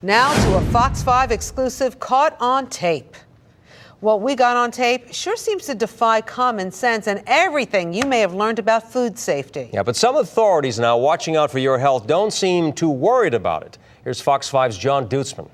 Now to a Fox 5 exclusive caught on tape. What we got on tape sure seems to defy common sense and everything you may have learned about food safety. Yeah, but some authorities now watching out for your health don't seem too worried about it. Here's Fox 5's John Deutzman.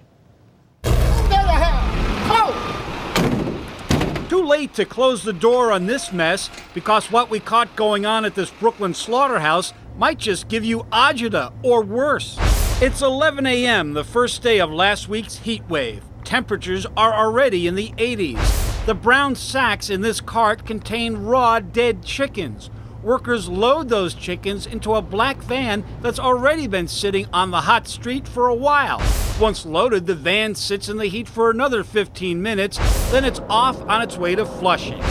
Too late to close the door on this mess because what we caught going on at this Brooklyn slaughterhouse might just give you agita or worse. It's 11 a.m., the first day of last week's heat wave. Temperatures are already in the 80s. The brown sacks in this cart contain raw, dead chickens. Workers load those chickens into a black van that's already been sitting on the hot street for a while. Once loaded, the van sits in the heat for another 15 minutes, then it's off on its way to Flushing.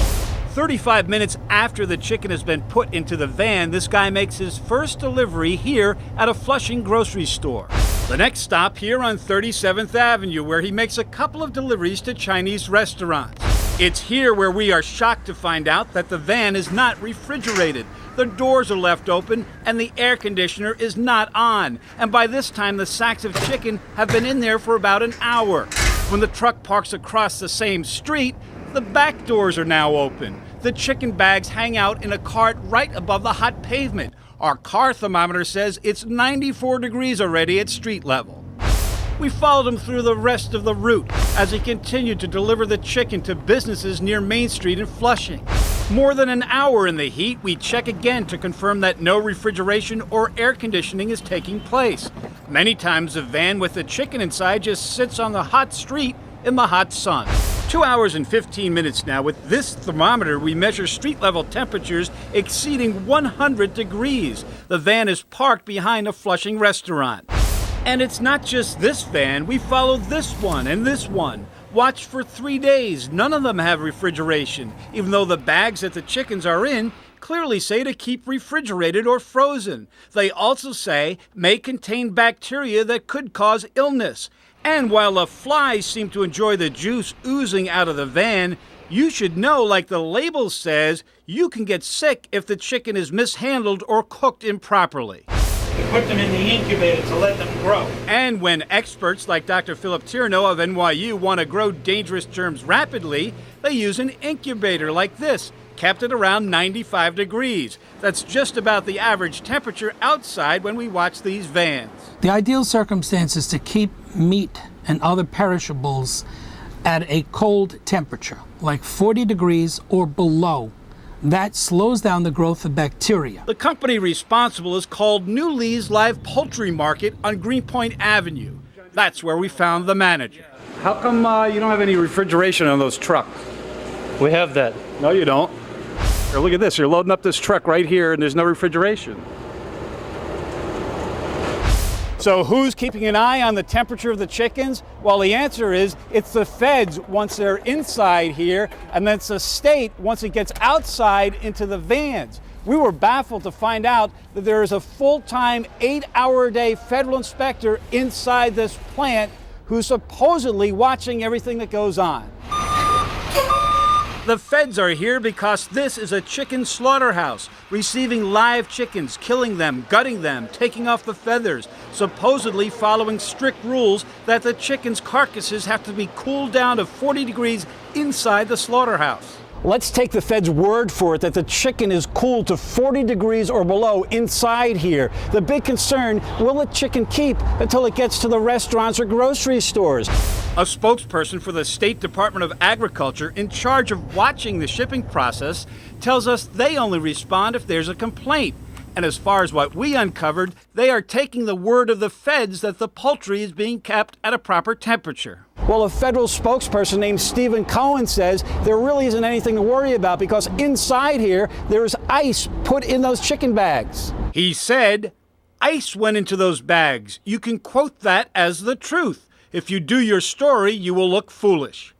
35 minutes after the chicken has been put into the van, this guy makes his first delivery here at a Flushing grocery store. The next stop here on 37th Avenue, where he makes a couple of deliveries to Chinese restaurants. It's here where we are shocked to find out that the van is not refrigerated. The doors are left open and the air conditioner is not on. And by this time, the sacks of chicken have been in there for about an hour. When the truck parks across the same street, the back doors are now open. The chicken bags hang out in a cart right above the hot pavement. Our car thermometer says it's 94 degrees already at street level. We followed him through the rest of the route as he continued to deliver the chicken to businesses near Main Street in Flushing. More than an hour in the heat, we check again to confirm that no refrigeration or air conditioning is taking place. Many times the van with the chicken inside just sits on the hot street in the hot sun. 2 hours and 15 minutes now. With this thermometer, we measure street level temperatures exceeding 100 degrees. The van is parked behind a Flushing restaurant. And it's not just this van. We followed this one and this one. Watched for 3 days. None of them have refrigeration, even though the bags that the chickens are in clearly say to keep refrigerated or frozen. They also say may contain bacteria that could cause illness. And while the flies seem to enjoy the juice oozing out of the van, you should know, like the label says, you can get sick if the chicken is mishandled or cooked improperly. We put them in the incubator to let them grow. And when experts like Dr. Philip Tierno of NYU want to grow dangerous germs rapidly, they use an incubator like this, kept at around 95 degrees. That's just about the average temperature outside when we watch these vans. The ideal circumstance is to keep meat and other perishables at a cold temperature, like 40 degrees or below. That slows down the growth of bacteria. The company responsible is called New Lee's Live Poultry Market on Greenpoint Avenue. That's where we found the manager. How come you don't have any refrigeration on those trucks? We have that. No, you don't. Here, look at this. You're loading up this truck right here and there's no refrigeration. So who's keeping an eye on the temperature of the chickens? Well, the answer is it's the feds once they're inside here, and then it's the state once it gets outside into the vans. We were baffled to find out that there is a full-time 8-hour-a-day federal inspector inside this plant who's supposedly watching everything that goes on. The feds are here because this is a chicken slaughterhouse, receiving live chickens, killing them, gutting them, taking off the feathers, supposedly following strict rules that the chickens' carcasses have to be cooled down to 40 degrees inside the slaughterhouse. Let's take the feds' word for it that the chicken is cooled to 40 degrees or below inside here. The big concern, will the chicken keep until it gets to the restaurants or grocery stores? A spokesperson for the State Department of Agriculture in charge of watching the shipping process tells us they only respond if there's a complaint. And as far as what we uncovered, they are taking the word of the feds that the poultry is being kept at a proper temperature. Well, a federal spokesperson named Stephen Cohen says there really isn't anything to worry about because inside here there is ice put in those chicken bags. He said, ice went into those bags. You can quote that as the truth. If you do your story, you will look foolish.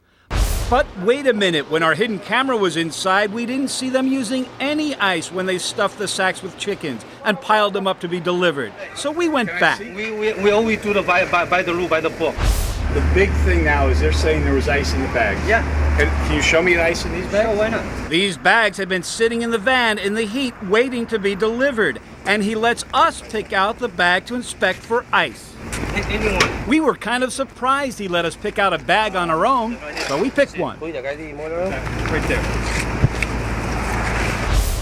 But wait a minute, when our hidden camera was inside, we didn't see them using any ice when they stuffed the sacks with chickens and piled them up to be delivered. So we went back. We only do the by the rule, by the book. The big thing now is they're saying there was ice in the bags. Yeah. Can you show me the ice in these bags? Sure, why not? These bags had been sitting in the van in the heat waiting to be delivered, and he lets us pick out the bag to inspect for ice. Anyone. We were kind of surprised he let us pick out a bag on our own, so we picked one. Right there.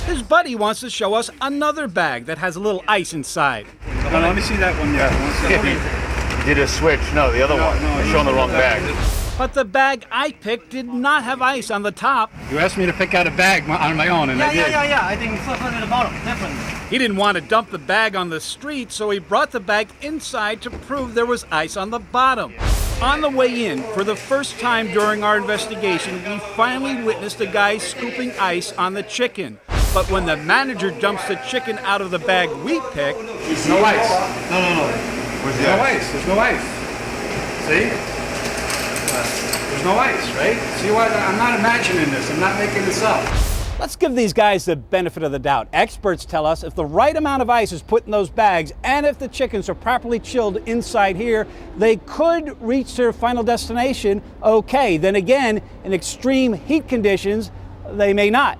His buddy wants to show us another bag that has a little ice inside. No, let me see that one there. Did a switch? No, the other one. You're showing the wrong bag. But the bag I picked did not have ice on the top. You asked me to pick out a bag on my own, and I did. Yeah. I think it's at the bottom, definitely. He didn't want to dump the bag on the street, so he brought the bag inside to prove there was ice on the bottom. On the way in, for the first time during our investigation, we finally witnessed a guy scooping ice on the chicken. But when the manager dumps the chicken out of the bag we picked, There's no ice. No. Where's the ice? There's no ice. See? There's no ice, right? See why? I'm not imagining this. I'm not making this up. Let's give these guys the benefit of the doubt. Experts tell us if the right amount of ice is put in those bags and if the chickens are properly chilled inside here, they could reach their final destination okay. Then again, in extreme heat conditions, they may not.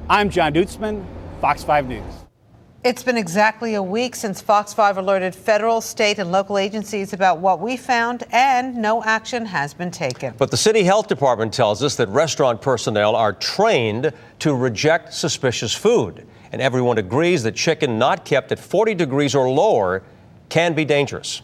I'm John Deutzman, Fox 5 News. It's been exactly a week since Fox 5 alerted federal, state, and local agencies about what we found, and no action has been taken. But the city health department tells us that restaurant personnel are trained to reject suspicious food. And everyone agrees that chicken not kept at 40 degrees or lower can be dangerous.